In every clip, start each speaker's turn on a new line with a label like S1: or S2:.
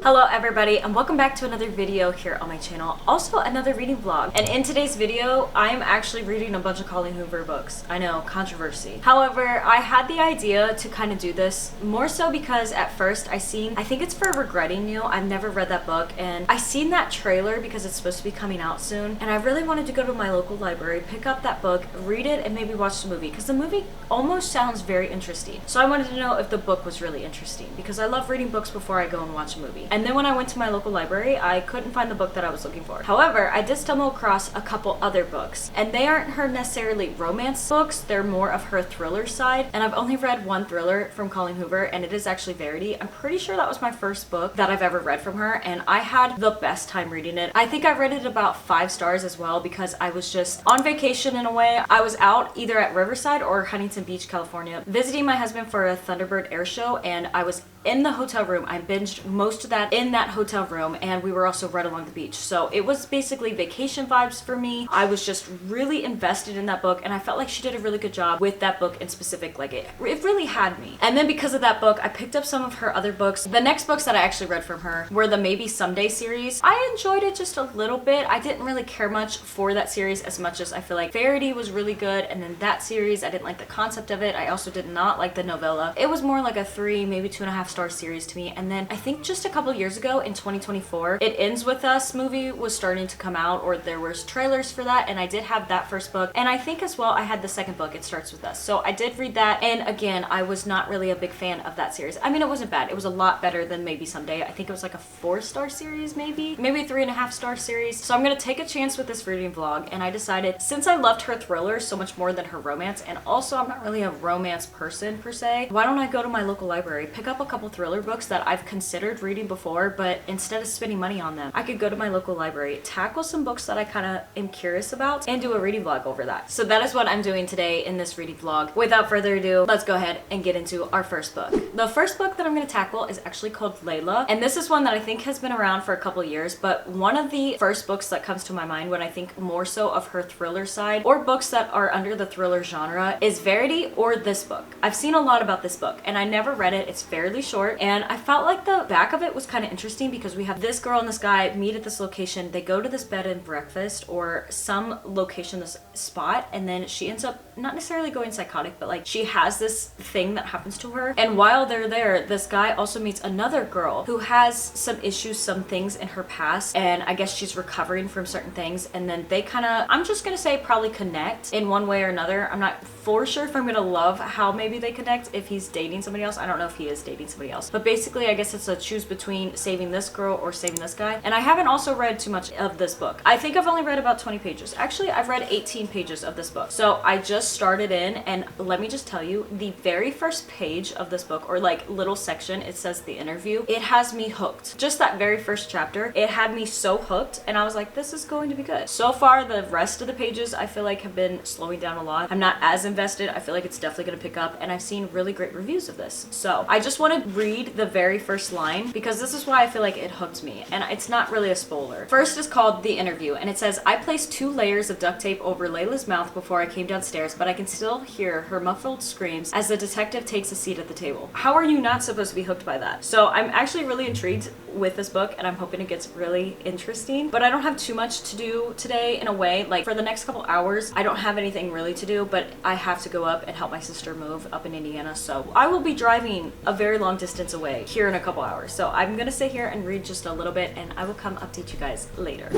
S1: Hello everybody and welcome back to another video here on my channel, also another reading vlog. And in today's video, I am actually reading a bunch of Colleen Hoover books. I know, controversy. However, I had the idea to kind of do this more so because at first I think it's for Regretting You. I've never read that book and I seen that trailer because it's supposed to be coming out soon. And I really wanted to go to my local library, pick up that book, read it, and maybe watch the movie because the movie almost sounds very interesting. So I wanted to know if the book was really interesting because I love reading books before I go and watch a movie. And then when I went to my local library, I couldn't find the book that I was looking for. However, I did stumble across a couple other books, and they aren't her necessarily romance books, they're more of her thriller side. And I've only read one thriller from Colleen Hoover, and it is actually Verity. I'm pretty sure that was my first book that I've ever read from her, and I had the best time reading it. I think I rated it about 5 stars as well because I was just on vacation in a way. I was out either at Riverside or Huntington Beach, California, visiting my husband for a Thunderbird air show, and I was in the hotel room. I binged most of that in that hotel room, and we were also right along the beach. So it was basically vacation vibes for me. I was just really invested in that book, and I felt like she did a really good job with that book in specific. Like it really had me. And then because of that book, I picked up some of her other books. The next books that I actually read from her were the Maybe Someday series. I enjoyed it just a little bit. I didn't really care much for that series as much as I feel like Verity was really good, and then that series, I didn't like the concept of it. I also did not like the novella. It was more like a 3, maybe 2.5 star series to me. And then I think just a couple years ago in 2024, It Ends With Us movie was starting to come out, or there was trailers for that, and I did have that first book, and I think as well I had the second book, It Starts With Us. So I did read that, and again, I was not really a big fan of that series. I mean, it wasn't bad. It was a lot better than Maybe Someday. I think it was like a 4-star series, maybe a 3.5 star series. So I'm gonna take a chance with this reading vlog, and I decided, since I loved her thrillers so much more than her romance, and also I'm not really a romance person per se, why don't I go to my local library, pick up a couple thriller books that I've considered reading before, but instead of spending money on them, I could go to my local library, tackle some books that I kind of am curious about, and do a reading vlog over that. So that is what I'm doing today in this reading vlog. Without further ado, let's go ahead and get into our first book. The first book that I'm going to tackle is actually called Layla, and this is one that I think has been around for a couple years, but one of the first books that comes to my mind when I think more so of her thriller side, or books that are under the thriller genre, is Verity or this book. I've seen a lot about this book, and I never read it. It's fairly short, and I felt like the back of it was kind of interesting because we have this girl and this guy meet at this location. They go to this bed and breakfast or some location, this spot, and then she ends up not necessarily going psychotic, but like she has this thing that happens to her. And while they're there, this guy also meets another girl who has some issues, some things in her past, and I guess she's recovering from certain things. And then they kind of, I'm just gonna say, probably connect in one way or another. I'm not for sure if I'm gonna love how maybe they connect, if he's dating somebody else. I don't know if he is dating somebody else, but basically I guess it's a choose between saving this girl or saving this guy. And I haven't also read too much of this book. I think I've only read about 20 pages. Actually, I've read 18 pages of this book. So I just started in, and let me just tell you, the very first page of this book, or like little section, it says the interview. It has me hooked. Just that very first chapter, it had me so hooked, and I was like, this is going to be good. So far, the rest of the pages I feel like have been slowing down a lot. I'm not as invested. I feel like it's definitely gonna pick up, and I've seen really great reviews of this. So I just want to read the very first line because this is why I feel like it hooked me, and it's not really a spoiler. First is called The Interview, and it says, I placed 2 layers of duct tape over Layla's mouth before I came downstairs, but I can still hear her muffled screams as the detective takes a seat at the table. How are you not supposed to be hooked by that? So I'm actually really intrigued with this book, and I'm hoping it gets really interesting, but I don't have too much to do today in a way. Like for the next couple hours, I don't have anything really to do, but I have to go up and help my sister move up in Indiana. So I will be driving a very long distance away here in a couple hours. So I'm gonna sit here and read just a little bit, and I will come update you guys later.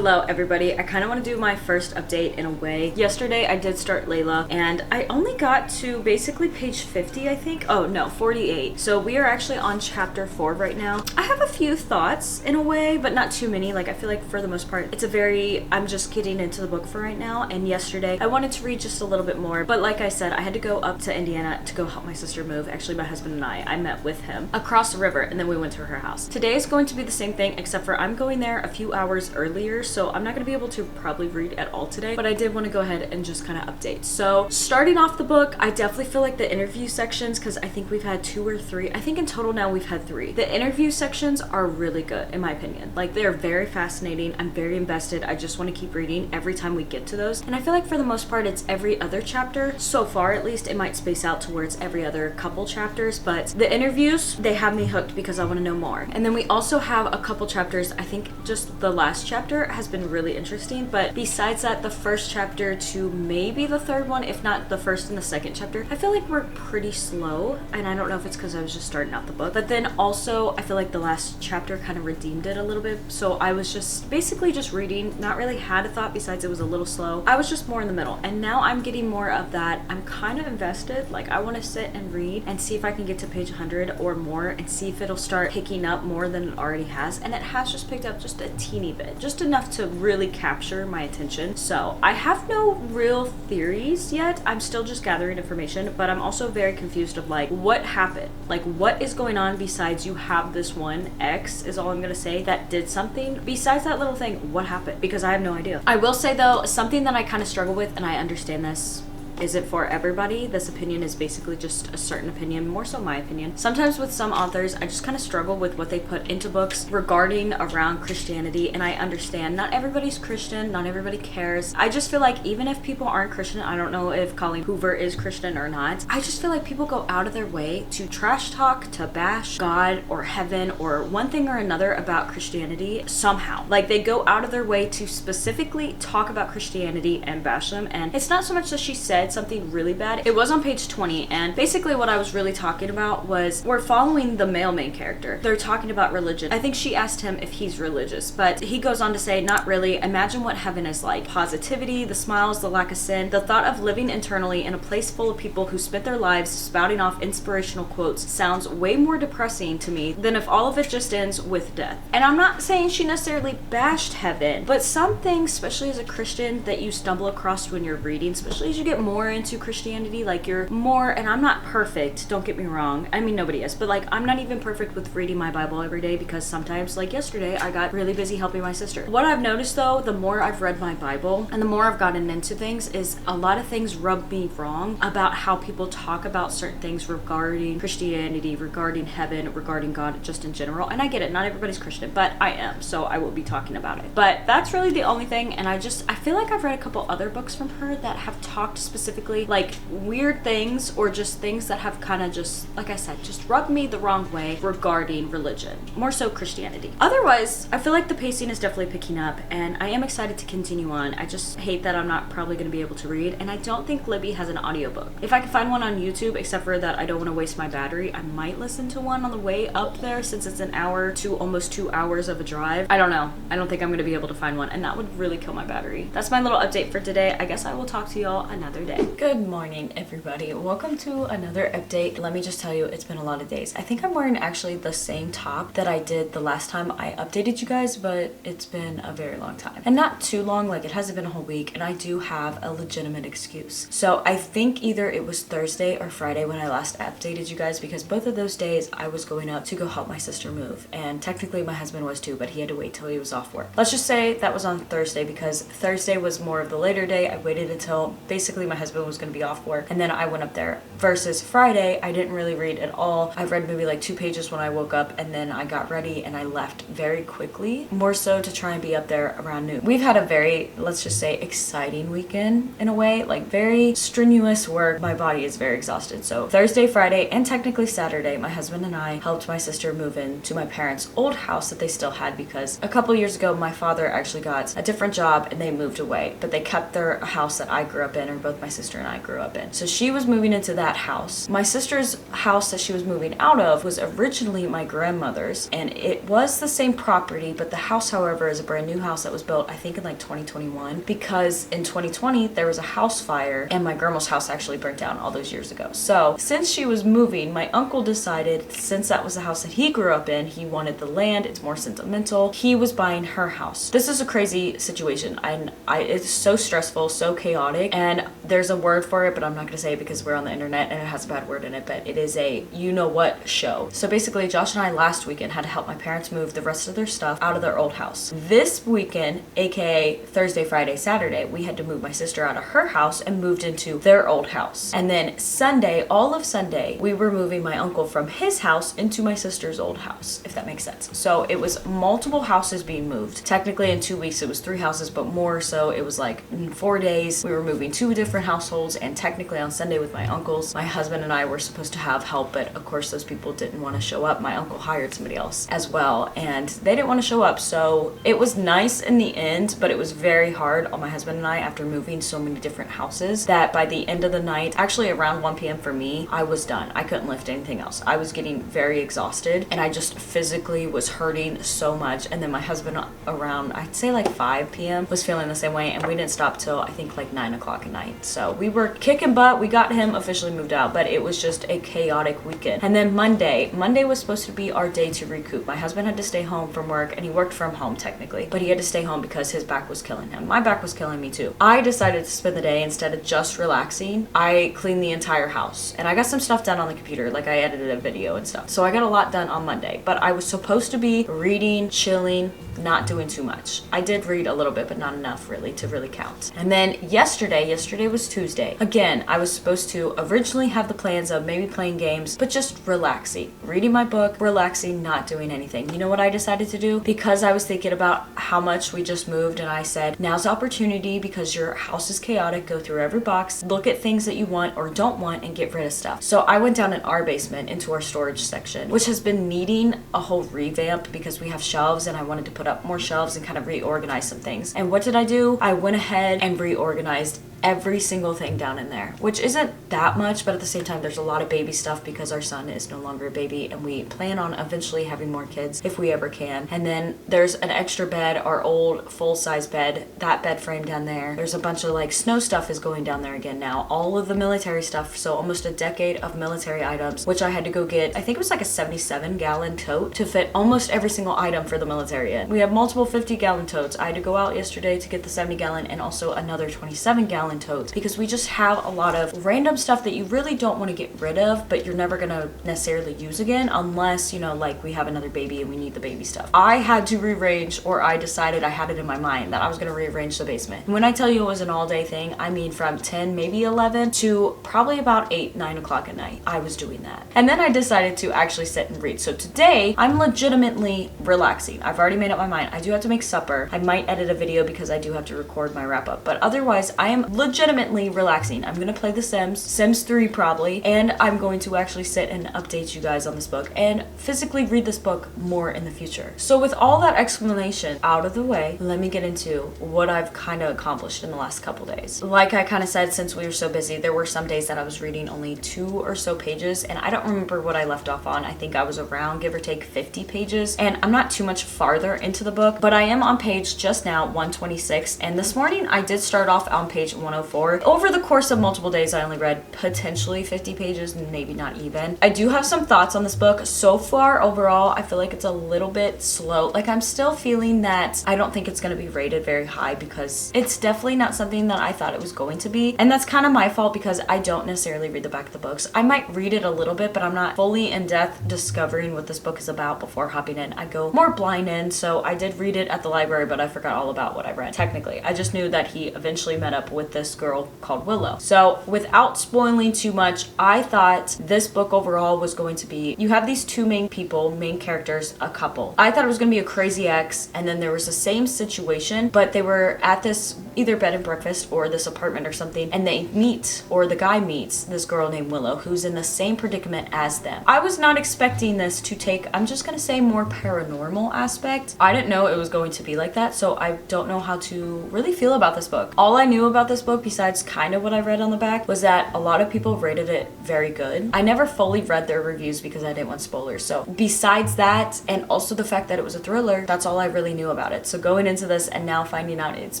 S1: Hello everybody. I kind of want to do my first update in a way. Yesterday I did start Layla and I only got to basically page 50 I think. Oh no, 48. So we are actually on chapter 4 right now. I have a few thoughts in a way, but not too many. Like I feel like for the most part it's a very, I'm just getting into the book for right now, and yesterday I wanted to read just a little bit more, but like I said, I had to go up to Indiana to go help my sister move. Actually my husband and I met with him across the river and then we went to her house. Today is going to be the same thing except for I'm going there a few hours earlier, so I'm not going to be able to probably read at all today, but I did want to go ahead and just kind of update. So starting off the book, I definitely feel like the interview sections, because I think we've had 2 or 3, I think in total now we've had 3. The interview sections are really good in my opinion. Like they're very fascinating. I'm very invested. I just want to keep reading every time we get to those, and I feel like for the most part it's every other chapter. So far at least, it might space out towards every other couple chapters, but the interviews, they have me hooked because I want to know more. And then we also have a couple chapters. I think just the last chapter has been really interesting, but besides that, the first chapter to maybe the third one, if not the first and the second chapter, I feel like we're pretty slow, and I don't know if it's because I was just starting out the book, but then also I feel like the last chapter kind of redeemed it a little bit. So I was just basically just reading, not really had a thought besides it was a little slow. I was just more in the middle, and now I'm getting more of that. I'm kind of invested. Like I want to sit and read and see if I can get to page 100 or more and see if it'll start picking up more than it already has, and it has just picked up just a teeny bit, just enough to really capture my attention. So I have no real theories yet. I'm still just gathering information, but I'm also very confused of like what happened, like what is going on besides you have this one X is all I'm gonna say that did something. Besides that little thing, what happened? Because I have no idea. I will say though, something that I kind of struggle with, and I understand this isn't for everybody. This opinion is basically just a certain opinion, more so my opinion. Sometimes with some authors, I just kind of struggle with what they put into books regarding around Christianity, and I understand not everybody's Christian, not everybody cares. I just feel like even if people aren't Christian, I don't know if Colleen Hoover is Christian or not, I just feel like people go out of their way to trash talk, to bash God or heaven or one thing or another about Christianity somehow. Like they go out of their way to specifically talk about Christianity and bash them, and it's not so much that she said something really bad. It was on page 20, and basically what I was really talking about was we're following the male main character. They're talking about religion. I think she asked him if he's religious, but he goes on to say, not really. Imagine what heaven is like. Positivity, the smiles, the lack of sin, the thought of living internally in a place full of people who spent their lives spouting off inspirational quotes sounds way more depressing to me than if all of it just ends with death. And I'm not saying she necessarily bashed heaven, but some things, especially as a Christian, that you stumble across when you're reading, especially as you get more into Christianity, like you're more, and I'm not perfect, don't get me wrong, I mean nobody is, but like I'm not even perfect with reading my Bible every day, because sometimes, like yesterday, I got really busy helping my sister. What I've noticed though, the more I've read my Bible and the more I've gotten into things, is a lot of things rub me wrong about how people talk about certain things regarding Christianity, regarding heaven, regarding God, just in general. And I get it, not everybody's Christian, but I am, so I will be talking about it. But that's really the only thing, and I feel like I've read a couple other books from her that have talked specifically like weird things, or just things that have kind of just, like I said, just rubbed me the wrong way regarding religion, more so Christianity. Otherwise, I feel like the pacing is definitely picking up, and I am excited to continue on. I just hate that I'm not probably going to be able to read, and I don't think Libby has an audiobook. If I can find one on YouTube, except for that I don't want to waste my battery, I might listen to one on the way up there, since it's an hour to almost 2 hours of a drive. I don't know. I don't think I'm going to be able to find one, and that would really kill my battery. That's my little update for today. I guess I will talk to y'all another day. Good morning, everybody. Welcome to another update. Let me just tell you, it's been a lot of days. I think I'm wearing actually the same top that I did the last time I updated you guys, but it's been a very long time. And not too long, like it hasn't been a whole week, and I do have a legitimate excuse. So I think either it was Thursday or Friday when I last updated you guys, because both of those days I was going up to go help my sister move. And technically my husband was too, but he had to wait till he was off work. Let's just say that was on Thursday, because Thursday was more of the later day. I waited until basically my husband was going to be off work, and then I went up there. Versus Friday, I didn't really read at all. I read maybe like 2 pages when I woke up, and then I got ready and I left very quickly, more so to try and be up there around noon. We've had a very, let's just say, exciting weekend in a way, like very strenuous work. My body is very exhausted. So Thursday, Friday, and technically Saturday, my husband and I helped my sister move into my parents' old house that they still had, because a couple years ago my father actually got a different job and they moved away, but they kept their house that I grew up in, or both my sister and I grew up in. So she was moving into that house. My sister's house that she was moving out of was originally my grandmother's, and it was the same property, but the house, however, is a brand new house that was built, I think, in like 2021, because in 2020 there was a house fire and my grandma's house actually burnt down all those years ago. So since she was moving, my uncle decided, since that was the house that he grew up in, he wanted the land, it's more sentimental, he was buying her house. This is a crazy situation. It's so stressful, so chaotic, and there's a word for it, but I'm not gonna say it because we're on the internet and it has a bad word in it, but it is a you know what show. So basically, Josh and I last weekend had to help my parents move the rest of their stuff out of their old house. This weekend, aka Thursday, Friday, Saturday, we had to move my sister out of her house and moved into their old house. And then Sunday, all of Sunday, we were moving my uncle from his house into my sister's old house, if that makes sense. So it was multiple houses being moved. Technically in 2 weeks it was 3 houses, but more so it was like in 4 days we were moving 2 different households. And technically on Sunday with my uncles, my husband and I were supposed to have help, but of course those people didn't want to show up. My uncle hired somebody else as well and they didn't want to show up. So it was nice in the end, but it was very hard on my husband and I after moving so many different houses that by the end of the night, actually around 1 p.m. for me, I was done. I couldn't lift anything else. I was getting very exhausted and I just physically was hurting so much. And then my husband around, I'd say like 5 p.m. was feeling the same way, and we didn't stop till I think like 9 o'clock at night. So we were kicking butt. We got him officially moved out, but it was just a chaotic weekend. And then Monday was supposed to be our day to recoup. My husband had to stay home from work, and he worked from home technically, but he had to stay home because his back was killing him. My back was killing me too. I decided to spend the day, instead of just relaxing, I cleaned the entire house and I got some stuff done on the computer, like I edited a video and stuff. So I got a lot done on Monday, but I was supposed to be reading, chilling, not doing too much. I did read a little bit, but not enough really to really count. And then yesterday was Tuesday. Again, I was supposed to originally have the plans of maybe playing games, but just relaxing, reading my book, relaxing, not doing anything. You know what I decided to do? Because I was thinking about how much we just moved, and I said, now's the opportunity because your house is chaotic. Go through every box, look at things that you want or don't want, and get rid of stuff. So I went down in our basement into our storage section, which has been needing a whole revamp because we have shelves and I wanted to put up more shelves and kind of reorganize some things. And what did I do? I went ahead and reorganized every single thing down in there, which isn't that much, but at the same time there's a lot of baby stuff because our son is no longer a baby and we plan on eventually having more kids if we ever can. And then there's an extra bed, our old full-size bed, that bed frame down there. There's a bunch of like snow stuff is going down there again now, all of the military stuff, so almost a decade of military items, which I had to go get. I think it was like a 77-gallon tote to fit almost every single item for the military in. We have multiple 50-gallon totes. I had to go out yesterday to get the 70-gallon and also another 27-gallon totes because we just have a lot of random stuff that you really don't want to get rid of, but you're never gonna necessarily use again unless, you know, like we have another baby and we need the baby stuff. I had to rearrange, or I decided, I had it in my mind that I was gonna rearrange the basement. When I tell you it was an all-day thing, I mean from 10, maybe 11 to probably about 8, 9 o'clock at night. I was doing that. And then I decided to actually sit and read. So today I'm legitimately relaxing. I've already made up my mind. I do have to make supper. I might edit a video because I do have to record my wrap up, but otherwise I am legitimately relaxing. I'm gonna play The Sims 3 probably, and I'm going to actually sit and update you guys on this book and physically read this book more in the future. So with all that explanation out of the way, let me get into what I've kind of accomplished in the last couple days. Like I kind of said, since we were so busy, there were some days that I was reading only 2 or so pages, and I don't remember what I left off on. I think I was around, give or take, 50 pages, and I'm not too much farther into the book, but I am on page just now 126, and this morning I did start off on page 104. Over the course of multiple days, I only read potentially 50 pages, maybe not even. I do have some thoughts on this book. So far, overall, I feel like it's a little bit slow. Like I'm still feeling that I don't think it's going to be rated very high because it's definitely not something that I thought it was going to be. And that's kind of my fault because I don't necessarily read the back of the books. I might read it a little bit, but I'm not fully in depth discovering what this book is about before hopping in. I go more blind in, so I did read it at the library, but I forgot all about what I read. Technically, I just knew that he eventually met up with this girl called Willow. So without spoiling too much, I thought this book overall was going to be, you have these 2 main people, main characters, a couple. I thought it was going to be a crazy ex, and then there was the same situation, but they were at this either bed and breakfast or this apartment or something, and they meet, or the guy meets this girl named Willow who's in the same predicament as them. I was not expecting this to take, I'm just gonna say, more paranormal aspect. I didn't know it was going to be like that, so I don't know how to really feel about this book. All I knew about this book, besides kind of what I read on the back, was that a lot of people rated it very good. I never fully read their reviews because I didn't want spoilers. So besides that, and also the fact that it was a thriller, that's all I really knew about it. So going into this and now finding out it's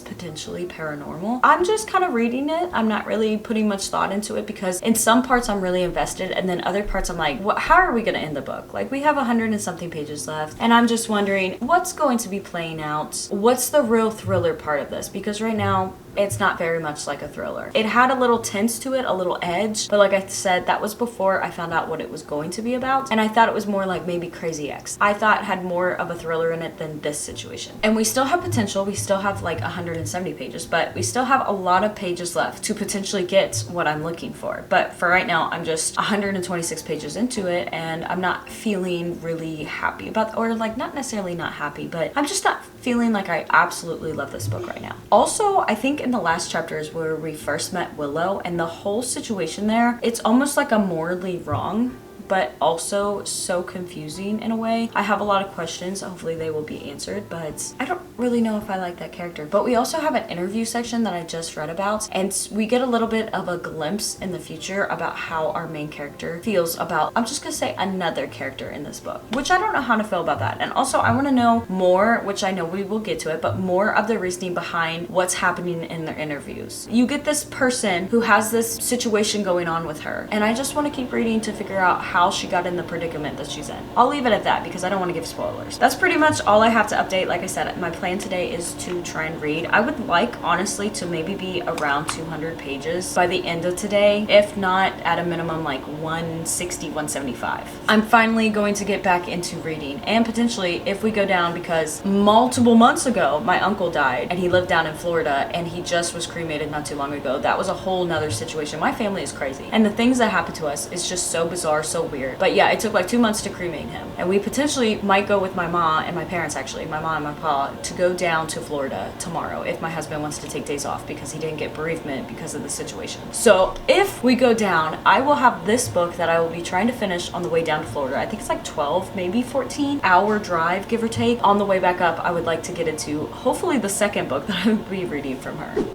S1: potentially paranormal, I'm just kind of reading it. I'm not really putting much thought into it because in some parts I'm really invested, and then other parts I'm like, what, how are we gonna end the book? Like, we have 100 and something pages left, and I'm just wondering what's going to be playing out. What's the real thriller part of this? Because right now it's not very much like a thriller. It had a little tense to it, a little edge, but like I said, that was before I found out what it was going to be about, and I thought it was more like maybe Crazy Ex. I thought it had more of a thriller in it than this situation. And we still have potential. We still have like 170 pages, but we still have a lot of pages left to potentially get what I'm looking for. But for right now, I'm just 126 pages into it, and I'm not feeling really happy about, or like not necessarily not happy, but I'm just not feeling like I absolutely love this book right now. Also, I think in the last chapters where we first met Willow and the whole situation there, it's almost like a morally wrong, but also so confusing in a way. I have a lot of questions. Hopefully they will be answered, but I don't really know if I like that character. But we also have an interview section that I just read about, and we get a little bit of a glimpse in the future about how our main character feels about, I'm just gonna say, another character in this book, which I don't know how to feel about that. And also I want to know more, which I know we will get to it, but more of the reasoning behind what's happening in their interviews. You get this person who has this situation going on with her, and I just want to keep reading to figure out how she got in the predicament that she's in. I'll leave it at that because I don't want to give spoilers. That's pretty much all I have to update. Like I said, my plan today is to try and read. I would like, honestly, to maybe be around 200 pages by the end of today, if not at a minimum like 160, 175. I'm finally going to get back into reading, and potentially if we go down, because multiple months ago my uncle died and he lived down in Florida and he just was cremated not too long ago. That was a whole nother situation. My family is crazy, and the things that happen to us is just so bizarre, so weird. But yeah, it took like 2 months to cremate him, and we potentially might go with my mom and my parents, actually my mom and my pa, to go down to Florida tomorrow if my husband wants to take days off because he didn't get bereavement because of the situation. So if we go down, I will have this book that I will be trying to finish on the way down to Florida. I think it's like 12, maybe 14-hour drive, give or take. On the way back up, I would like to get into hopefully the second book that I will be reading from her.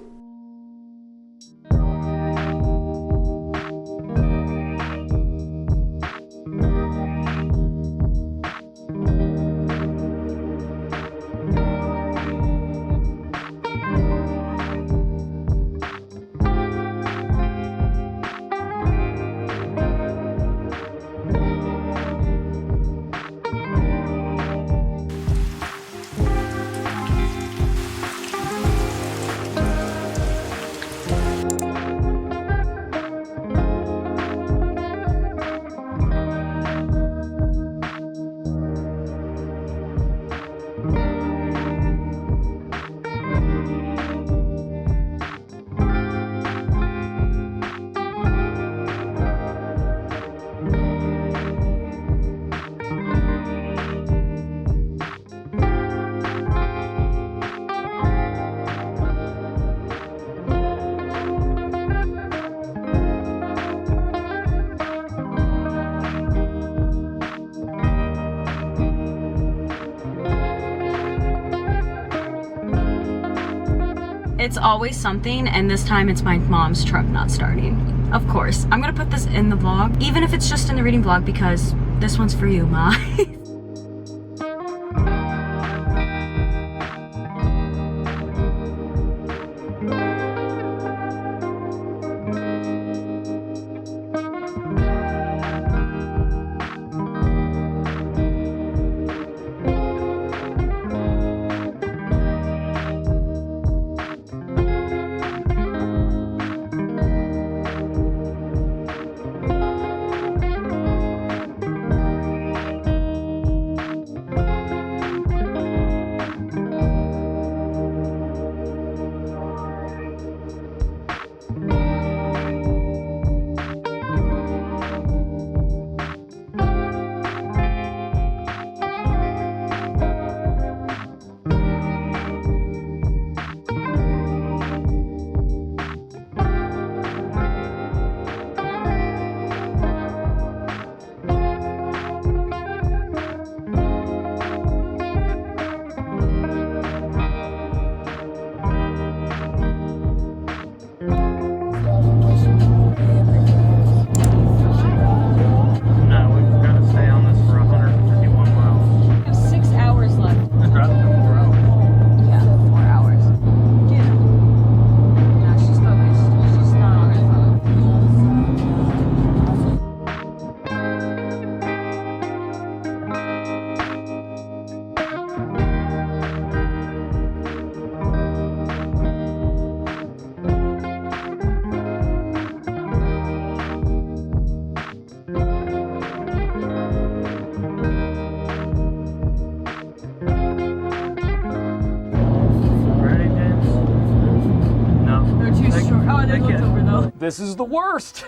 S1: It's always something, and this time it's my mom's truck not starting. Of course, I'm gonna put this in the vlog, even if it's just in the reading vlog, because this one's for you, Ma. I looked over though.
S2: This is the worst.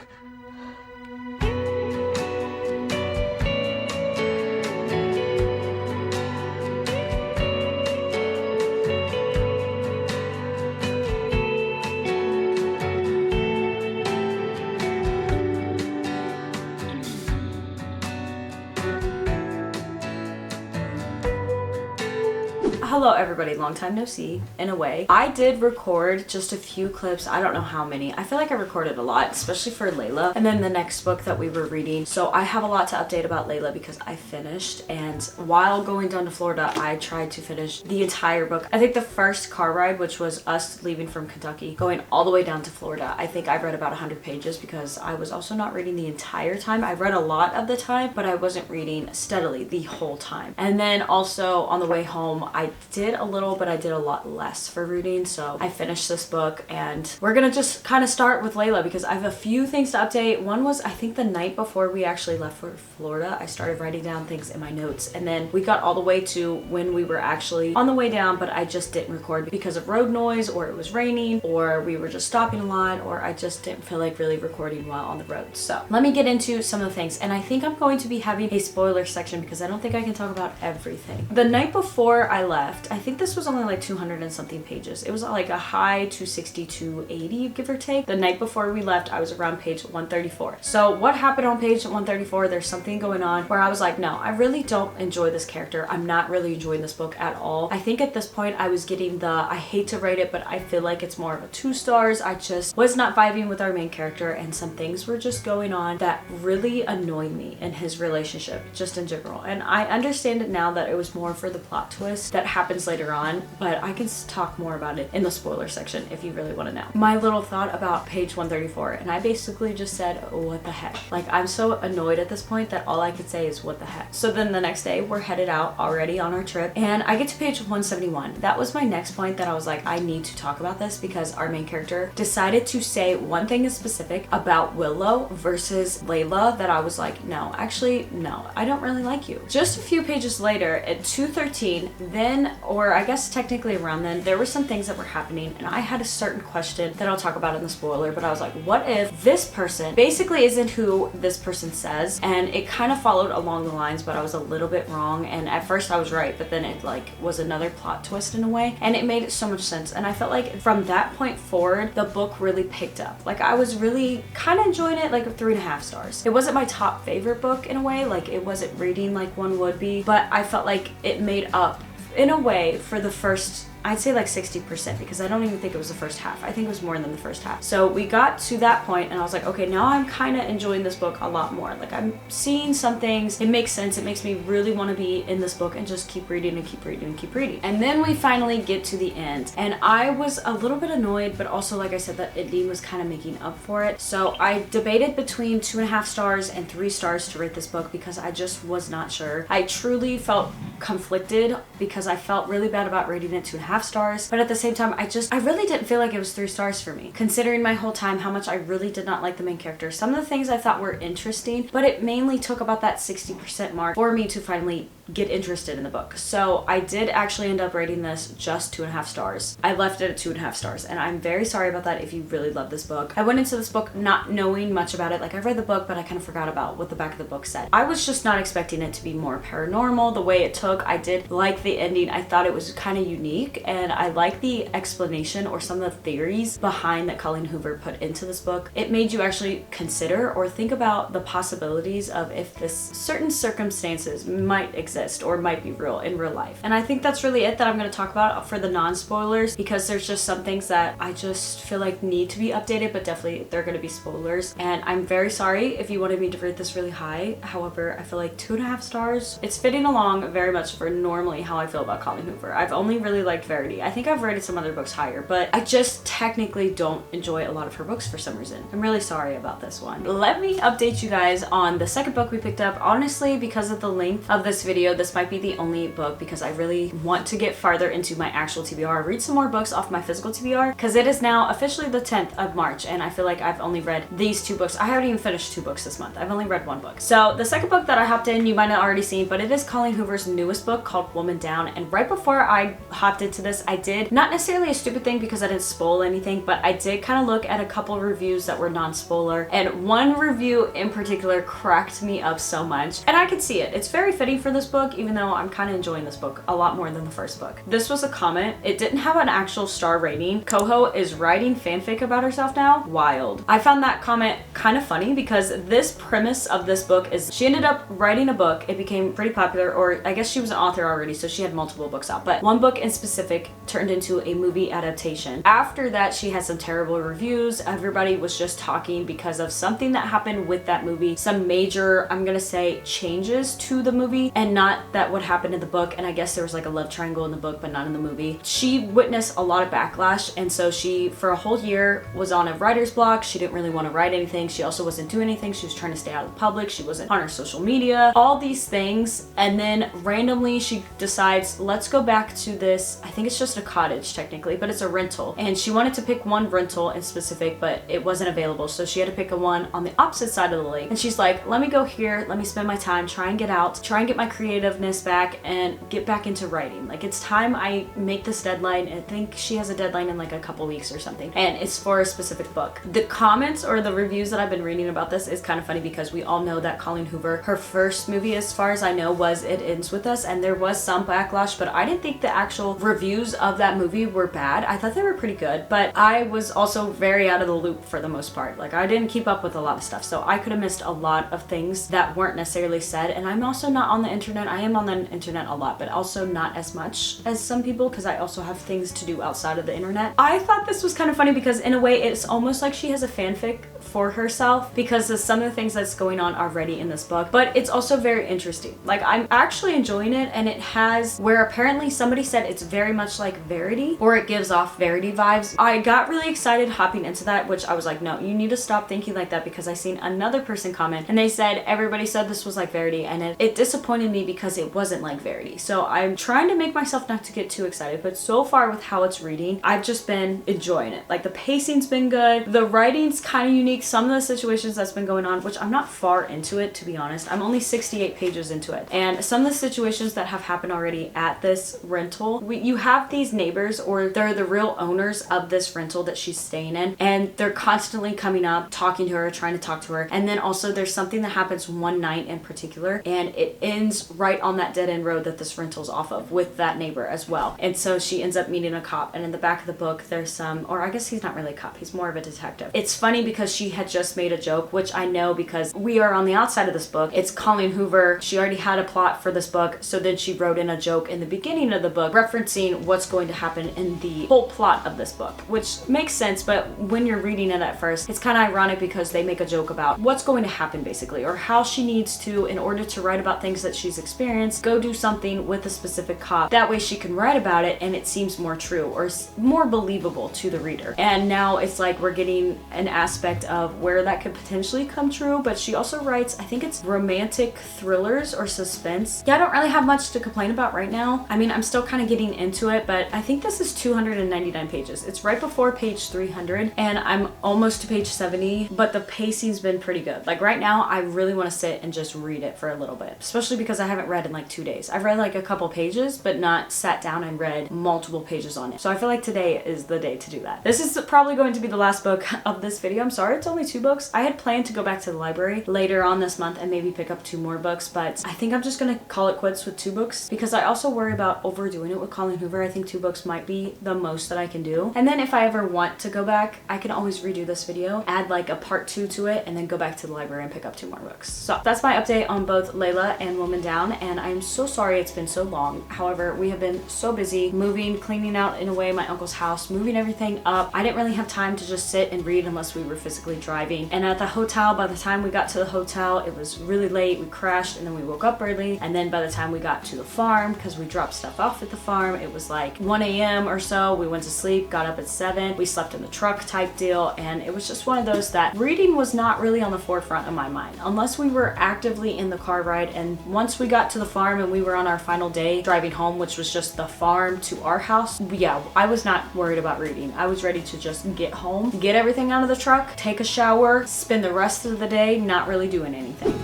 S1: Hello everybody, long time no see, in a way. I did record just a few clips, I don't know how many. I feel like I recorded a lot, especially for Layla, and then the next book that we were reading. So I have a lot to update about Layla because I finished, and while going down to Florida, I tried to finish the entire book. I think the first car ride, which was us leaving from Kentucky, going all the way down to Florida, I think I read about 100 pages because I was also not reading the entire time. I read a lot of the time, but I wasn't reading steadily the whole time. And then also on the way home, I did a little, but I did a lot less for reading. So I finished this book, and we're gonna just kind of start with Layla because I have a few things to update. One was, I think the night before we actually left for Florida, I started writing down things in my notes, and then we got all the way to when we were actually on the way down, but I just didn't record because of road noise, or it was raining, or we were just stopping a lot, or I just didn't feel like really recording while on the road. So let me get into some of the things, and I think I'm going to be having a spoiler section because I don't think I can talk about everything. The night before I left, I think this was only like 200 and something pages. It was like a high 260 to 80, give or take. The night before we left, I was around page 134. So what happened on page 134? There's something going on where I was like, no, I really don't enjoy this character. I'm not really enjoying this book at all. I think at this point I was getting the, I hate to rate it, but I feel like it's more of a 2 stars. I just was not vibing with our main character, and some things were just going on that really annoyed me in his relationship, just in general. And I understand it now that it was more for the plot twist that happens later on, but I can talk more about it in the spoiler section if you really want to know. My little thought about page 134, and I basically just said, what the heck? Like, I'm so annoyed at this point that all I could say is what the heck. So then the next day we're headed out already on our trip, and I get to page 171. That was my next point that I was like, I need to talk about this because our main character decided to say one thing in specific about Willow versus Layla that I was like, no, actually, no, I don't really like you. Just a few pages later at 213, then, or I guess technically around then, there were some things that were happening, and I had a certain question that I'll talk about in the spoiler, but I was like, what if this person basically isn't who this person says? And it kind of followed along the lines, but I was a little bit wrong, and at first I was right, but then it like was another plot twist in a way, and it made so much sense. And I felt like from that point forward, the book really picked up. Like, I was really kind of enjoying it, like 3.5 stars. It wasn't my top favorite book in a way, like it wasn't reading like one would be, but I felt like it made up in a way for the first, I'd say like 60%, because I don't even think it was the first half. I think it was more than the first half. So we got to that point and I was like, okay, now I'm kind of enjoying this book a lot more. Like, I'm seeing some things, it makes sense. It makes me really want to be in this book and just keep reading and keep reading and keep reading. And then we finally get to the end, and I was a little bit annoyed, but also, like I said, that ending was kind of making up for it. So I debated between 2.5 stars and 3 stars to rate this book because I just was not sure. I truly felt conflicted because I felt really bad about rating it 2.5 stars, but at the same time, I really didn't feel like it was 3 stars for me, considering my whole time how much I really did not like the main character. Some of the things I thought were interesting, but it mainly took about that 60% mark for me to finally get interested in the book. So I did actually end up rating this just 2.5 stars. I left it at 2.5 stars, and I'm very sorry about that if you really love this book. I went into this book not knowing much about it. Like, I read the book, but I kind of forgot about what the back of the book said. I was just not expecting it to be more paranormal the way it took. I did like the ending. I thought it was kind of unique, and I like the explanation or some of the theories behind that Colleen Hoover put into this book. It made you actually consider or think about the possibilities of if this certain circumstances might exist or might be real in real life. And I think that's really it that I'm going to talk about for the non-spoilers, because there's just some things that I just feel like need to be updated, but definitely they're going to be spoilers. And I'm very sorry if you wanted me to rate this really high. However, I feel like 2.5 stars, it's fitting along very much for normally how I feel about Colleen Hoover. I've only really liked Verity. I think I've rated some other books higher, but I just technically don't enjoy a lot of her books for some reason. I'm really sorry about this one. Let me update you guys on the second book we picked up. Honestly, because of the length of this video, video, this might be the only book because I really want to get farther into my actual TBR, read some more books off my physical TBR, because it is now officially the 10th of March and I feel like I've only read these 2 books. I haven't even finished 2 books this month. I've only read 1 book. So the second book that I hopped in, you might have already seen, but it is Colleen Hoover's newest book called Woman Down. And right before I hopped into this, I did, not necessarily a stupid thing because I didn't spoil anything, but I did kind of look at a couple reviews that were non-spoiler, and one review in particular cracked me up so much. And I could see it. It's very fitting for this book, even though I'm kind of enjoying this book a lot more than the first book. This was a comment. It didn't have an actual star rating. Coho is writing fanfic about herself now. Wild. I found that comment kind of funny because this premise of this book is she ended up writing a book. It became pretty popular, or I guess she was an author already, so she had multiple books out, but one book in specific turned into a movie adaptation. After that, she had some terrible reviews. Everybody was just talking because of something that happened with that movie, some major, I'm gonna say, changes to the movie, and not that what happened in the book. And I guess there was like a love triangle in the book, but not in the movie. She witnessed a lot of backlash, and so she, for a whole year, was on a writer's block. She didn't really want to write anything. She also wasn't doing anything. She was trying to stay out of the public. She wasn't on her social media, all these things. And then randomly she decides, let's go back to this, I think it's just a cottage technically, but it's a rental. And she wanted to pick one rental in specific, but it wasn't available. So she had to pick a one on the opposite side of the lake. And she's like, let me go here. Let me spend my time, try and get out, try and get my creativeness back and get back into writing. Like, it's time I make this deadline. I think she has a deadline in like a couple weeks or something. And it's for a specific book. The comments or the reviews that I've been reading about this is kind of funny because we all know that Colleen Hoover, her first movie, as far as I know, was It Ends With Us, and there was some backlash, but I didn't think the actual reviews of that movie were bad. I thought they were pretty good, but I was also very out of the loop for the most part. Like, I didn't keep up with a lot of stuff, so I could have missed a lot of things that weren't necessarily said. And I'm also not on the internet. I am on the internet a lot, but also not as much as some people because I also have things to do outside of the internet. I thought this was kind of funny because in a way it's almost like she has a fanfic for herself because of some of the things that's going on already in this book, but it's also very interesting. Like, I'm actually enjoying it, and it has where apparently somebody said it's very much like Verity, or it gives off Verity vibes. I got really excited hopping into that, which I was like, no, you need to stop thinking like that, because I seen another person comment and they said everybody said this was like Verity, and it disappointed me because it wasn't like Verity. So I'm trying to make myself not to get too excited, but so far with how it's reading, I've just been enjoying it. Like, the pacing's been good, the writing's kind of unique, some of the situations that's been going on, which I'm not far into it, to be honest. I'm only 68 pages into it, and some of the situations that have happened already at this rental, you have these neighbors, or they're the real owners of this rental that she's staying in, and they're constantly coming up, talking to her, trying to talk to her. And then also there's something that happens one night in particular, and it ends right on that dead-end road that this rental's off of with that neighbor as well. And so she ends up meeting a cop, and in the back of the book there's some, or I guess he's not really a cop, he's more of a detective. It's funny because she had just made a joke, which I know because we are on the outside of this book. It's Colleen Hoover. She already had a plot for this book, so then she wrote in a joke in the beginning of the book referencing what's going to happen in the whole plot of this book, which makes sense, but when you're reading it at first, it's kind of ironic because they make a joke about what's going to happen basically, or how she needs to, in order to write about things that she's experienced, go do something with a specific cop. That way she can write about it and it seems more true or more believable to the reader. And now it's like we're getting an aspect of where that could potentially come true. But she also writes, I think it's romantic thrillers or suspense. Yeah, I don't really have much to complain about right now. I mean, I'm still kind of getting into it, but I think this is 299 pages. It's right before page 300 and I'm almost to page 70, but the pacing's been pretty good. Like, right now I really want to sit and just read it for a little bit, especially because I haven't read in like 2 days. I've read like a couple pages, but not sat down and read multiple pages on it. So I feel like today is the day to do that. This is probably going to be the last book of this video. I'm sorry it's only 2 books. I had planned to go back to the library later on this month and maybe pick up 2 more books, but I think I'm just gonna call it quits with 2 books because I also worry about overdoing it with Colleen Hoover. I think 2 books might be the most that I can do. And then if I ever want to go back, I can always redo this video, add like a part 2 to it, and then go back to the library and pick up 2 more books. So that's my update on both Layla and Woman Down, and I'm so sorry it's been so long. However, we have been so busy moving, cleaning out in a way my uncle's house, moving everything up. I didn't really have time to just sit and read unless we were physically driving. And at the hotel, by the time we got to the hotel, it was really late. We crashed and then we woke up early. And then by the time we got to the farm, because we dropped stuff off at the farm, it was like 1 a.m. or so. We went to sleep, got up at 7. We slept in the truck type deal. And it was just one of those that reading was not really on the forefront of my mind unless we were actively in the car ride. And once we got to the farm and we were on our final day driving home, which was just the farm to our house, yeah, I was not worried about reading. I was ready to just get home, get everything out of the truck, take a shower, spend the rest of the day not really doing anything.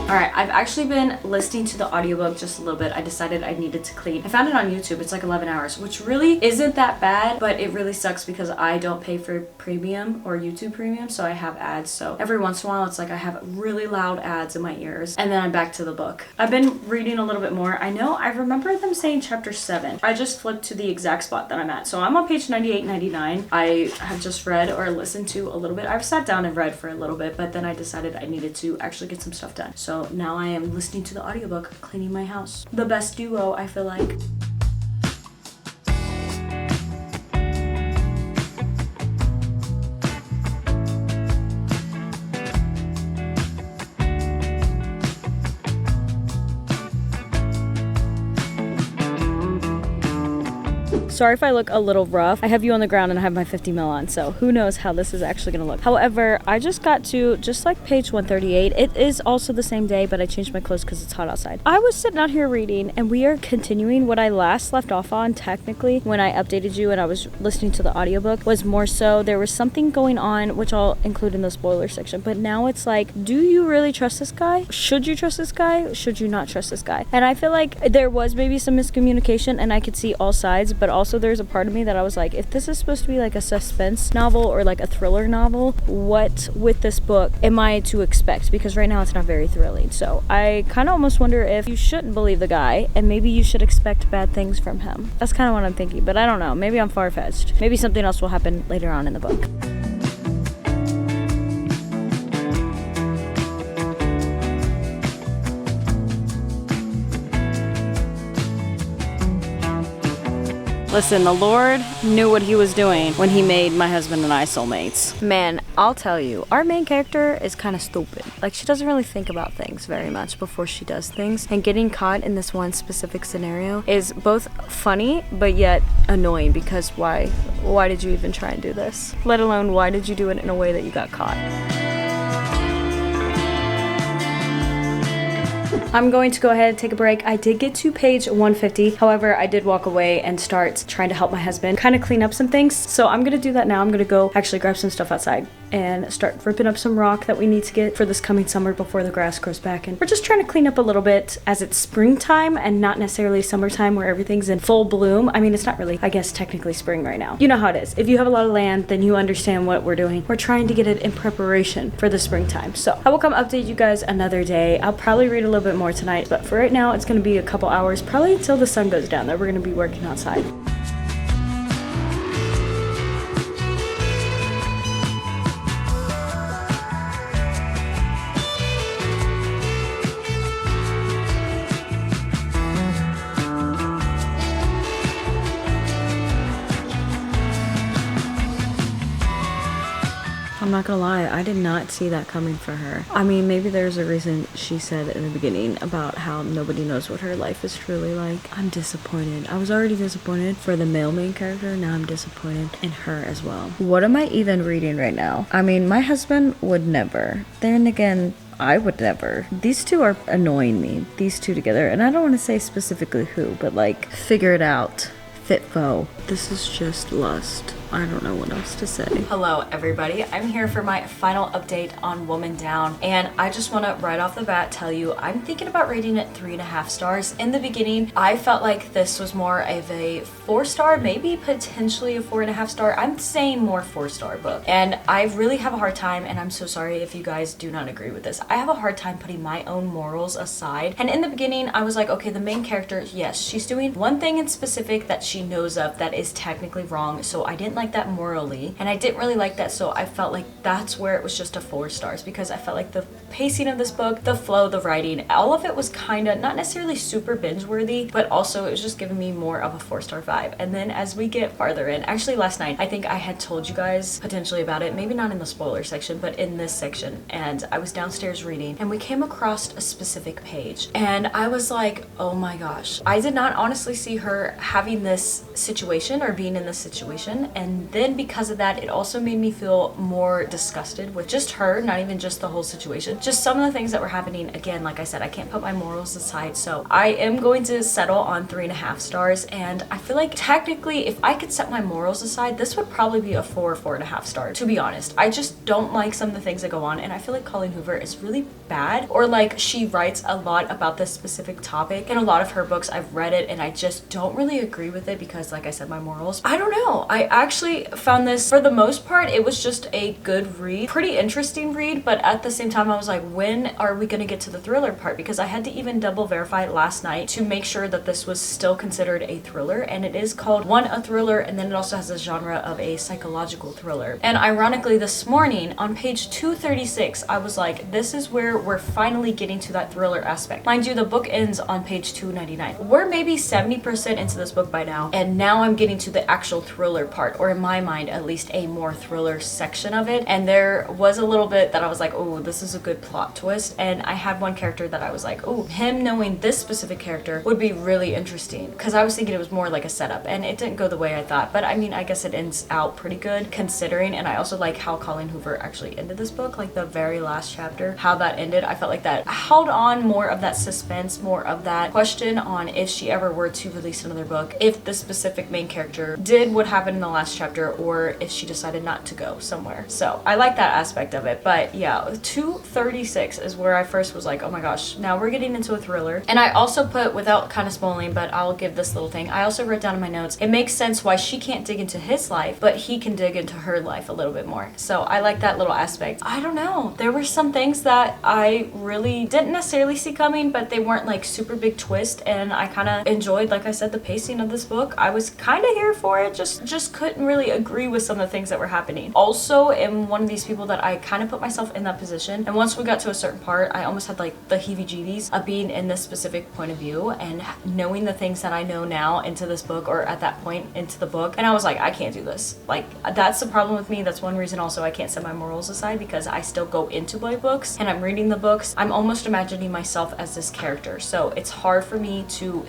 S1: Alright, I've actually been listening to the audiobook just a little bit. I decided I needed to clean. I found it on YouTube. It's like 11 hours, which really isn't that bad, but it really sucks because I don't pay for premium or YouTube premium, so I have ads. So every once in a while, it's like I have really loud ads in my ears, and then I'm back to the book. I've been reading a little bit more. I know I remember them saying chapter 7. I just flipped to the exact spot that I'm at. So I'm on page 98, 99. I have just read or listened to a little bit. I've sat down and read for a little bit, but then I decided I needed to actually get some stuff done. So now I am listening to the audiobook, cleaning my house. The best duo, I feel like. Sorry if I look a little rough. I have you on the ground and I have my 50 mil on, so who knows how this is actually gonna look. However, I just got to just like page 138. It is also the same day, but I changed my clothes because it's hot outside. I was sitting out here reading, and we are continuing what I last left off on, technically, when I updated you and I was listening to the audiobook, was more so there was something going on, which I'll include in the spoiler section, but now it's like, do you really trust this guy? Should you trust this guy? Should you not trust this guy? And I feel like there was maybe some miscommunication and I could see all sides, but also there's a part of me that I was like, if this is supposed to be like a suspense novel or like a thriller novel, what with this book am I to expect? Because right now it's not very thrilling. So I kind of almost wonder if you shouldn't believe the guy and maybe you should expect bad things from him. That's kind of what I'm thinking, but I don't know. Maybe I'm far-fetched. Maybe something else will happen later on in the book. Listen, the Lord knew what he was doing when he made my husband and I soulmates. Man, I'll tell you, our main character is kind of stupid. Like, she doesn't really think about things very much before she does things. And getting caught in this one specific scenario is both funny, but yet annoying, because why did you even try and do this? Let alone, why did you do it in a way that you got caught? I'm going to go ahead and take a break. I did get to page 150. However, I did walk away and start trying to help my husband kind of clean up some things. So I'm gonna do that now. I'm gonna go actually grab some stuff outside and start ripping up some rock that we need to get for this coming summer before the grass grows back. And we're just trying to clean up a little bit as it's springtime and not necessarily summertime where everything's in full bloom. I mean, it's not really, I guess, technically spring right now. You know how it is. If you have a lot of land, then you understand what we're doing. We're trying to get it in preparation for the springtime. So I will come update you guys another day. I'll probably read a little bit more tonight, but for right now, it's gonna be a couple hours, probably until the sun goes down, that we're gonna be working outside. I'm not gonna lie, I did not see that coming for her. I mean, maybe there's a reason she said in the beginning about how nobody knows what her life is truly like. I'm disappointed. I was already disappointed for the male main character, now I'm disappointed in her as well. What am I even reading right now? I mean, my husband would never. Then again, I would never. These two are annoying me, these two together, and I don't want to say specifically who, but like, figure it out. Fit foe. This is just lust. I don't know what else to say. Hello everybody, I'm here for my final update on Woman Down, and I just want to right off the bat tell you I'm thinking about rating it 3.5 stars. In the beginning, I felt like this was more of a 4-star, maybe potentially a 4.5 star. I'm saying more 4-star book, and I really have a hard time, and I'm so sorry if you guys do not agree with this. I have a hard time putting my own morals aside, and in the beginning I was like, okay, the main character, yes, she's doing one thing in specific that she knows of that is technically wrong, so I didn't like like that morally, and I didn't really like that, so I felt like that's where it was just a 4 stars, because I felt like the pacing of this book, the flow, the writing, all of it was kind of not necessarily super binge worthy, but also it was just giving me more of a 4-star vibe. And then as we get farther in, actually last night, I think I had told you guys potentially about it, maybe not in the spoiler section, but in this section, and I was downstairs reading and we came across a specific page and I was like, oh my gosh, I did not honestly see her having this situation or being in this situation. And then because of that, it also made me feel more disgusted with just her, not even just the whole situation, just some of the things that were happening. Again, like I said, I can't put my morals aside, so I am going to settle on 3.5 stars. And I feel like technically if I could set my morals aside, this would probably be a 4.5 star, to be honest. I just don't like some of the things that go on, and I feel like Colleen Hoover is really bad, or like she writes a lot about this specific topic in a lot of her books. I've read it and I just don't really agree with it because, like I said, my morals, I don't know. I actually found this, for the most part, it was just a good read, pretty interesting read, but at the same time I was like, when are we gonna get to the thriller part? Because I had to even double verify last night to make sure that this was still considered a thriller, and it is called a thriller, and then it also has a genre of a psychological thriller. And ironically, this morning on page 236, I was like, this is where we're finally getting to that thriller aspect. Mind you, the book ends on page 299. We're maybe 70% into this book by now, and now I'm getting to the actual thriller part, or in my mind at least a more thriller section of it. And there was a little bit that I was like, oh, this is a good plot twist. And I had one character that I was like, oh, him knowing this specific character would be really interesting, because I was thinking it was more like a setup, and it didn't go the way I thought. But I mean, I guess it ends out pretty good considering. And I also like how Colleen Hoover actually ended this book, like the very last chapter, how that ended. I felt like that held on more of that suspense, more of that question on if she ever were to release another book, if the specific main character did what happened in the last chapter, or if she decided not to go somewhere. So I like that aspect of it. But yeah, 236 is where I first was like, oh my gosh, now we're getting into a thriller. And I also put, without kind of spoiling, but I'll give this little thing, I also wrote down in my notes, it makes sense why she can't dig into his life, but he can dig into her life a little bit more. So I like that little aspect. I don't know, there were some things that I really didn't necessarily see coming, but they weren't like super big twist, and I kind of enjoyed, like I said, the pacing of this book. I was kind of here for it, just couldn't really agree with some of the things that were happening. Also, am one of these people that I kind of put myself in that position, and once we got to a certain part, I almost had like the heebie-jeebies of being in this specific point of view and knowing the things that I know now into this book, or at that point into the book, and I was like, I can't do this. Like, that's the problem with me. That's one reason also I can't set my morals aside, because I still go into my books and I'm reading the books, I'm almost imagining myself as this character, so it's hard for me to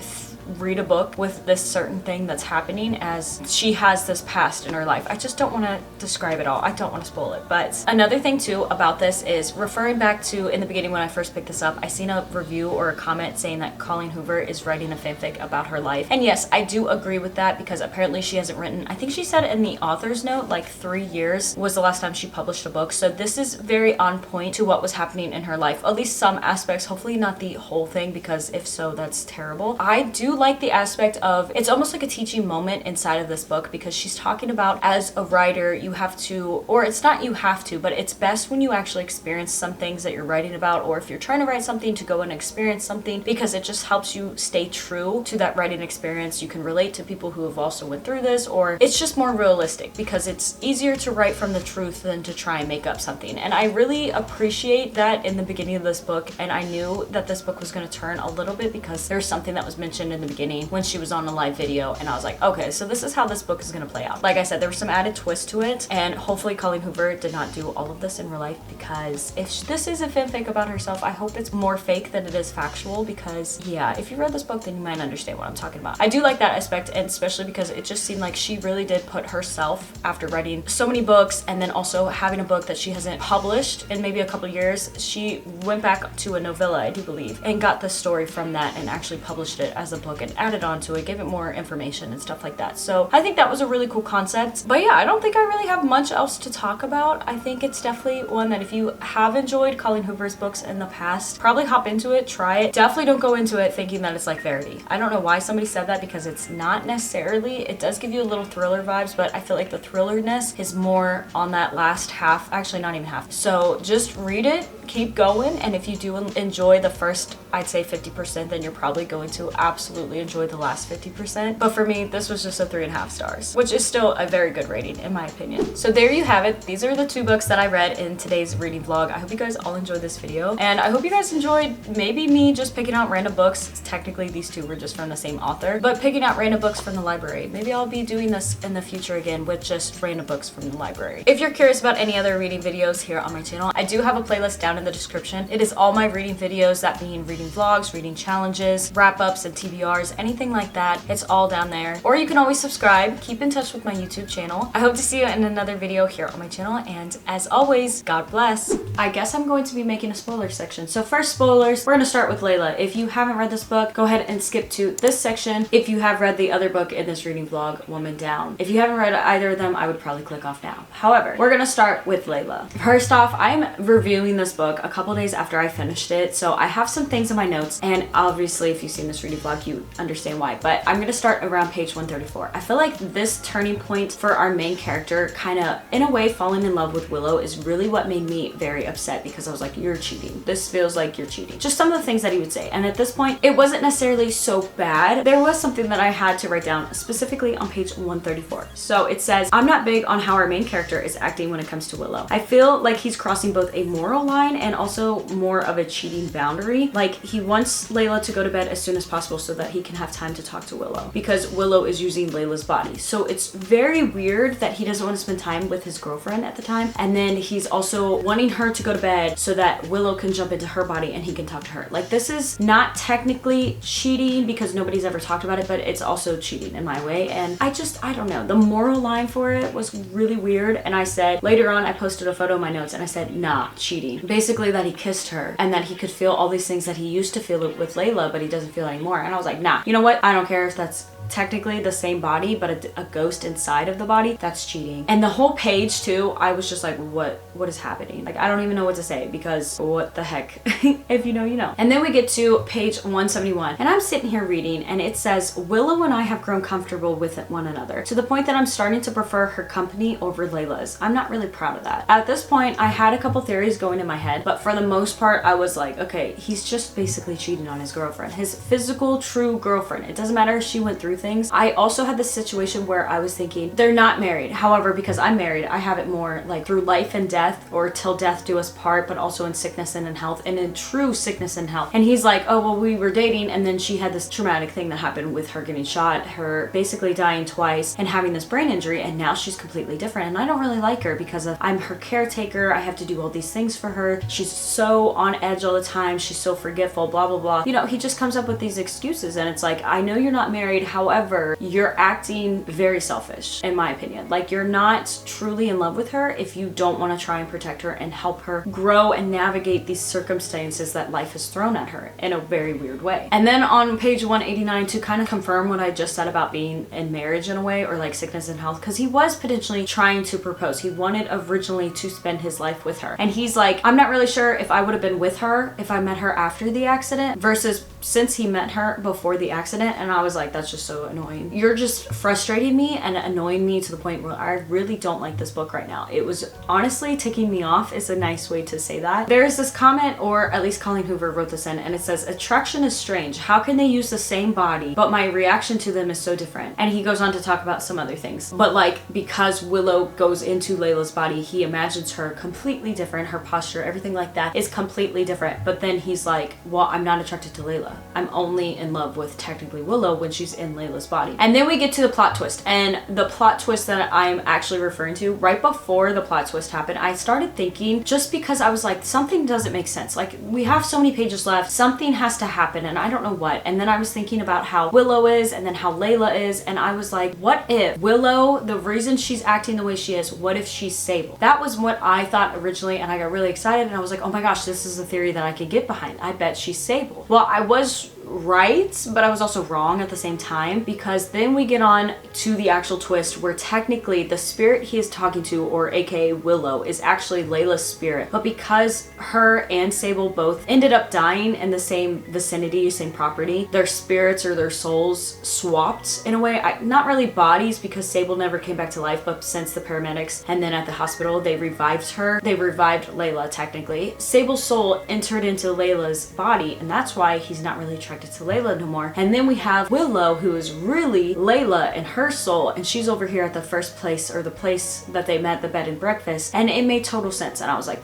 S1: read a book with this certain thing that's happening, as she has this past in her life. I just don't want to describe it all. I don't want to spoil it. But another thing too about this is referring back to in the beginning when I first picked this up, I seen a review or a comment saying that Colleen Hoover is writing a fanfic about her life. And yes, I do agree with that, because apparently she hasn't written, I think she said in the author's note, like 3 years was the last time she published a book. So this is very on point to what was happening in her life, at least some aspects, hopefully not the whole thing, because if so, that's terrible. I do like the aspect of, it's almost like a teaching moment inside of this book, because she's talking about, as a writer, you have to, or it's not you have to, but it's best when you actually experience some things that you're writing about, or if you're trying to write something, to go and experience something, because it just helps you stay true to that writing experience. You can relate to people who have also went through this, or it's just more realistic, because it's easier to write from the truth than to try and make up something. And I really appreciate that in the beginning of this book, and I knew that this book was going to turn a little bit, because there's something that was mentioned in the beginning when she was on a live video, and I was like, okay, so this is how this book is going to play out. Like I said, there was some added twist to it, and hopefully Colleen Hoover did not do all of this in real life, because if this is a fanfic about herself, I hope it's more fake than it is factual, because yeah, if you read this book, then you might understand what I'm talking about. I do like that aspect, and especially because it just seemed like she really did put herself, after writing so many books, and then also having a book that she hasn't published in maybe a couple years, she went back to a novella, I do believe, and got the story from that and actually published it as a book and added on to it, gave it more information and stuff like that. So I think that was a really cool concept. But yeah, I don't think I really have much else to talk about. I think it's definitely one that if you have enjoyed Colleen Hoover's books in the past, probably hop into it, try it. Definitely don't go into it thinking that it's like Verity. I don't know why somebody said that, because it's not necessarily. It does give you a little thriller vibes, but I feel like the thrillerness is more on that last half, actually not even half. So just read it, keep going, and if you do enjoy the first, I'd say 50%, then you're probably going to absolutely absolutely enjoyed the last 50%. But for me, this was just a 3.5 stars, which is still a very good rating in my opinion. So there you have it. These are the 2 books that I read in today's reading vlog. I hope you guys all enjoyed this video, and I hope you guys enjoyed maybe me just picking out random books. Technically, these 2 were just from the same author, but picking out random books from the library. Maybe I'll be doing this in the future again with just random books from the library. If you're curious about any other reading videos here on my channel, I do have a playlist down in the description. It is all my reading videos, that being reading vlogs, reading challenges, wrap-ups, and TBRs, anything like that. It's all down there. Or you can always subscribe. Keep in touch with my YouTube channel. I hope to see you in another video here on my channel, and as always, God bless. I guess I'm going to be making a spoiler section. So first, spoilers. We're gonna start with Layla. If you haven't read this book, go ahead and skip to this section. If you have read the other book in this reading vlog, Woman Down. If you haven't read either of them, I would probably click off now. However, we're gonna start with Layla. First off, I'm reviewing this book a couple days after I finished it, so I have some things in my notes, and obviously if you've seen this reading vlog, you understand why, but I'm gonna start around page 134. I feel like this turning point for our main character, kind of in a way falling in love with Willow, is really what made me very upset, because I was like, you're cheating. This feels like you're cheating. Just some of the things that he would say, and at this point, it wasn't necessarily so bad. There was something that I had to write down specifically on page 134. So it says, I'm not big on how our main character is acting when it comes to Willow. I feel like he's crossing both a moral line and also more of a cheating boundary. Like, he wants Layla to go to bed as soon as possible so that he can have time to talk to Willow, because Willow is using Layla's body. So it's very weird that he doesn't want to spend time with his girlfriend at the time, and then he's also wanting her to go to bed so that Willow can jump into her body and he can talk to her. Like, this is not technically cheating because nobody's ever talked about it, but it's also cheating in my way, and I don't know. The moral line for it was really weird, and I said, later on, I posted a photo in my notes and I said, nah, cheating. Basically that he kissed her and that he could feel all these things that he used to feel with Layla, but he doesn't feel anymore. And I was like, nah, you know what? I don't care if that's technically the same body, but a ghost inside of the body, that's cheating. And the whole page too, I was just like, what is happening? Like, I don't even know what to say, because what the heck? If you know, you know. And then we get to page 171, and I'm sitting here reading, and it says, Willow and I have grown comfortable with one another to the point that I'm starting to prefer her company over Layla's. I'm not really proud of that. At this point, I had a couple theories going in my head, but for the most part, I was like, okay, he's just basically cheating on his girlfriend, his physical, true girlfriend. It doesn't matter if she went through things. I also had this situation where I was thinking, they're not married. However, because I'm married, I have it more like through life and death, or till death do us part, but also in sickness and in health, and in true sickness and health. And he's like, oh, well, we were dating, and then she had this traumatic thing that happened with her getting shot, her basically dying twice and having this brain injury, and now she's completely different. And I don't really like her because I'm her caretaker. I have to do all these things for her. She's so on edge all the time. She's so forgetful, blah, blah, blah. You know, he just comes up with these excuses, and it's like, I know you're not married. However, you're acting very selfish, in my opinion. Like, you're not truly in love with her if you don't want to try and protect her and help her grow and navigate these circumstances that life has thrown at her in a very weird way. And then on page 189, to kind of confirm what I just said about being in marriage in a way, or like sickness and health, because he was potentially trying to propose. He wanted originally to spend his life with her. And he's like, I'm not really sure if I would have been with her if I met her after the accident versus since he met her before the accident. And I was like, that's just so annoying. You're just frustrating me and annoying me to the point where I really don't like this book right now. It was honestly ticking me off, is a nice way to say that. There is this comment, or at least Colleen Hoover wrote this in, and it says, attraction is strange. How can they use the same body, but my reaction to them is so different? And he goes on to talk about some other things. But like, because Willow goes into Layla's body, he imagines her completely different. Her posture, everything like that is completely different. But then he's like, well, I'm not attracted to Layla. I'm only in love with technically Willow when she's in Layla's body. And then we get to the plot twist, and the plot twist that I'm actually referring to, right before the plot twist happened, I started thinking, just because I was like, something doesn't make sense. Like, we have so many pages left, something has to happen, and I don't know what. And then I was thinking about how Willow is, and then how Layla is, and I was like, what if Willow, the reason she's acting the way she is, what if she's Sable? That was what I thought originally, and I got really excited, and I was like, oh my gosh, this is a theory that I could get behind. I bet she's Sable. Well, I was right, but I was also wrong at the same time, because then we get on to the actual twist where technically the spirit he is talking to, or aka Willow, is actually Layla's spirit. But because her and Sable both ended up dying in the same vicinity, same property, their spirits or their souls swapped in a way. Not really bodies, because Sable never came back to life, but since the paramedics and then at the hospital they revived her, they revived Layla technically. Sable's soul entered into Layla's body, and that's why he's not really attracted attracted to Layla no more. And then we have Willow, who is really Layla in her soul, and she's over here at the first place, or the place that they met, the bed and breakfast. And it made total sense. And I was like,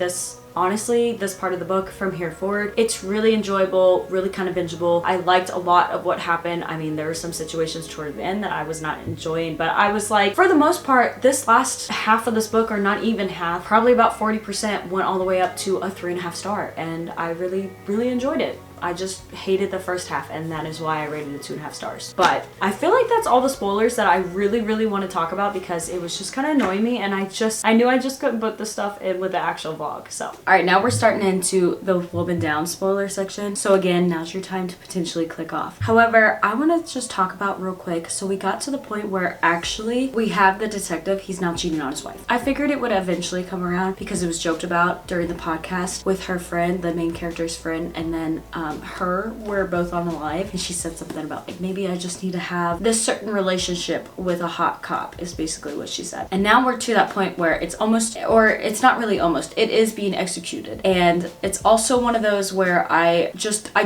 S1: honestly, this part of the book from here forward, it's really enjoyable, really kind of bingeable. I liked a lot of what happened. I mean, there were some situations toward the end that I was not enjoying, but I was like, for the most part, this last half of this book, or not even half, probably about 40%, went all the way up to a 3.5 star, and I really, really enjoyed it. I just hated the first half, and that is why I rated it 2.5 stars. But I feel like that's all the spoilers that I really, really want to talk about, because it was just kind of annoying me, and I knew I just couldn't put the stuff in with the actual vlog. So, all right, now we're starting into the woman down spoiler section. So again, now's your time to potentially click off. However, I want to just talk about real quick. So we got to the point where actually we have the detective. He's now cheating on his wife. I figured it would eventually come around because it was joked about during the podcast with her friend, the main character's friend, and then her were both on the live, and she said something about like, maybe I just need to have this certain relationship with a hot cop, is basically what she said. And now we're to that point where it's almost, or it's not really almost, it is being executed. And it's also one of those where I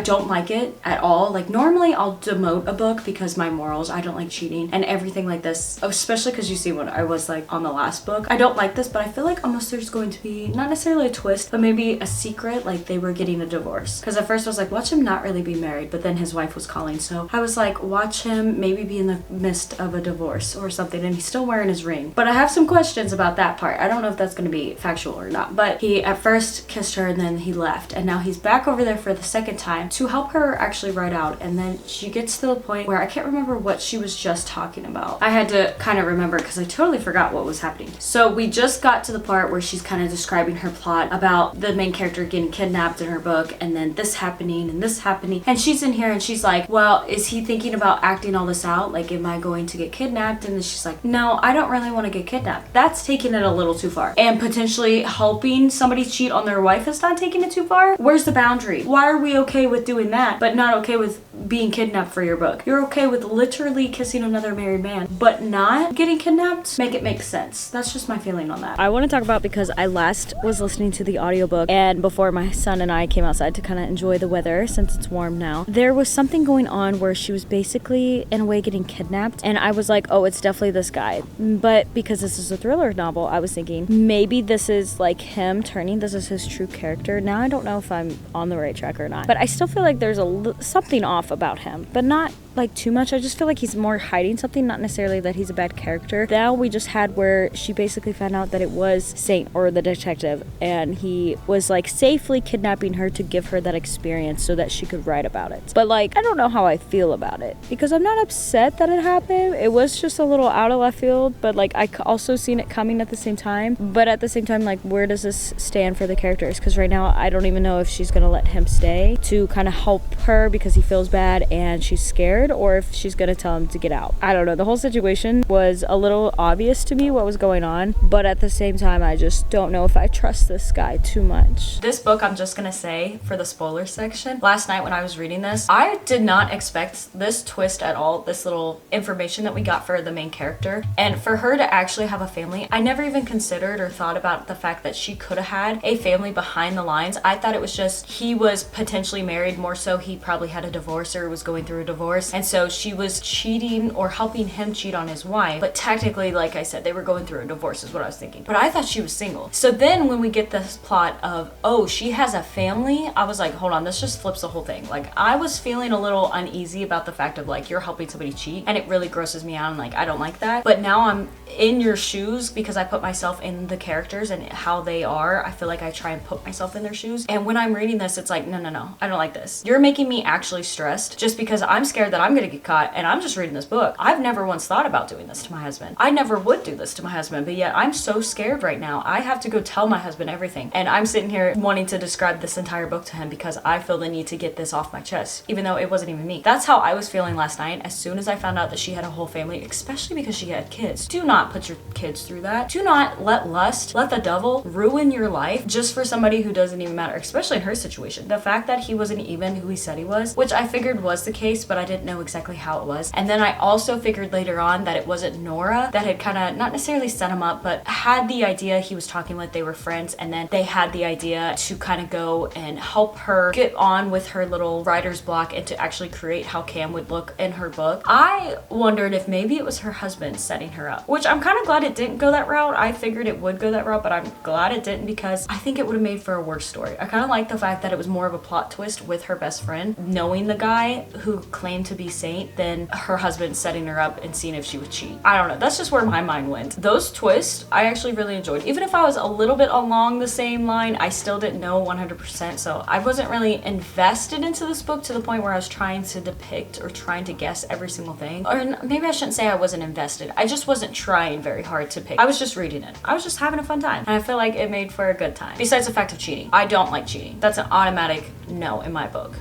S1: don't like it at all. Like, normally I'll demote a book because my morals, I don't like cheating and everything like this, especially because you see when I was like on the last book, I don't like this, but I feel like almost there's going to be not necessarily a twist, but maybe a secret, like they were getting a divorce. Because at first I was like, watch him not really be married, but then his wife was calling, so I was like, watch him maybe be in the midst of a divorce or something, and he's still wearing his ring. But I have some questions about that part. I don't know if that's going to be factual or not, but he at first kissed her and then he left, and now he's back over there for the second time to help her actually write out. And then she gets to the point where I can't remember what she was just talking about. I had to kind of remember because I totally forgot what was happening. So we just got to the part where she's kind of describing her plot about the main character getting kidnapped in her book, and then this happening and this happening, and she's in here and she's like, well, is he thinking about acting all this out? Like, am I going to get kidnapped? And then she's like, no, I don't really want to get kidnapped. That's taking it a little too far. And potentially helping somebody cheat on their wife is not taking it too far. Where's the boundary? Why are we okay with doing that but not okay with being kidnapped for your book? You're okay with literally kissing another married man but not getting kidnapped? Make it make sense. That's just my feeling on that. I want to talk about, because I last was listening to the audiobook, and before my son and I came outside to kind of enjoy the weather since it's warm now, there was something going on where she was basically in a way getting kidnapped, and I was like, oh, it's definitely this guy. But because this is a thriller novel, I was thinking maybe this is like him turning, this is his true character. Now I don't know if I'm on the right track or not, but I still feel like there's something off about him, but not like too much. I just feel like he's more hiding something, not necessarily that he's a bad character. Now we just had where she basically found out that it was Saint, or the detective, and he was like safely kidnapping her to give her that experience so that she could write about it. But like, I don't know how I feel about it, because I'm not upset that it happened. It was just a little out of left field, but like I also seen it coming at the same time. But at the same time, like, where does this stand for the characters? Because right now I don't even know if she's gonna let him stay to kind of help her because he feels bad and she's scared, or if she's gonna tell him to get out. I don't know. The whole situation was a little obvious to me what was going on, but at the same time I just don't know if I trust this guy too much. This book, I'm just gonna say, for the spoiler section, last night when I was reading this, I did not expect this twist at all, this little information that we got for the main character, and for her to actually have a family. I never even considered or thought about the fact that she could have had a family behind the lines. I thought it was just he was potentially married, more so he probably had a divorce or was going through a divorce, and so she was cheating or helping him cheat on his wife. But technically, like I said, they were going through a divorce is what I was thinking. But I thought she was single. So then when we get this plot of, oh, she has a family, I was like, hold on, this just flips the whole thing. Like, I was feeling a little uneasy about the fact of like, you're helping somebody cheat, and it really grosses me out, and like, I don't like that. But now I'm in your shoes because I put myself in the characters and how they are. I feel like I try and put myself in their shoes. And when I'm reading this, it's like, no, I don't like this. You're making me actually stressed just because I'm scared that I'm gonna get caught, and I'm just reading this book. I've never once thought about doing this to my husband. I never would do this to my husband, but yet I'm so scared right now. I have to go tell my husband everything. And I'm sitting here wanting to describe this entire book to him because I feel the need to get this off my chest, even though it wasn't even me. That's how I was feeling last night as soon as I found out that she had a whole family, especially because she had kids. Do not put your kids through that. Do not let lust, let the devil ruin your life just for somebody who doesn't even matter, especially in her situation. The fact that he wasn't even who he said he was, which I figured was the case, but I didn't know exactly how it was. And then I also figured later on that it wasn't Nora that had kind of not necessarily set him up, but had the idea he was talking with, they were friends, and then they had the idea to kind of go and help her get on with her little writer's block and to actually create how Cam would look in her book. I wondered if maybe it was her husband setting her up, which I'm kind of glad it didn't go that route. I figured it would go that route, but I'm glad it didn't because I think it would have made for a worse story. I kind of like the fact that it was more of a plot twist with her best friend knowing the guy who claimed to be Saint than her husband setting her up and seeing if she would cheat. I don't know. That's just where my mind went. Those twists I actually really enjoyed. Even if I was a little bit along the same line, I still didn't know 100%. So I wasn't really invested into this book to the point where I was trying to depict or trying to guess every single thing. Or maybe I shouldn't say I wasn't invested. I just wasn't trying very hard to pick. I was just reading it. I was just having a fun time. And I feel like it made for a good time. Besides the fact of cheating. I don't like cheating. That's an automatic no in my book.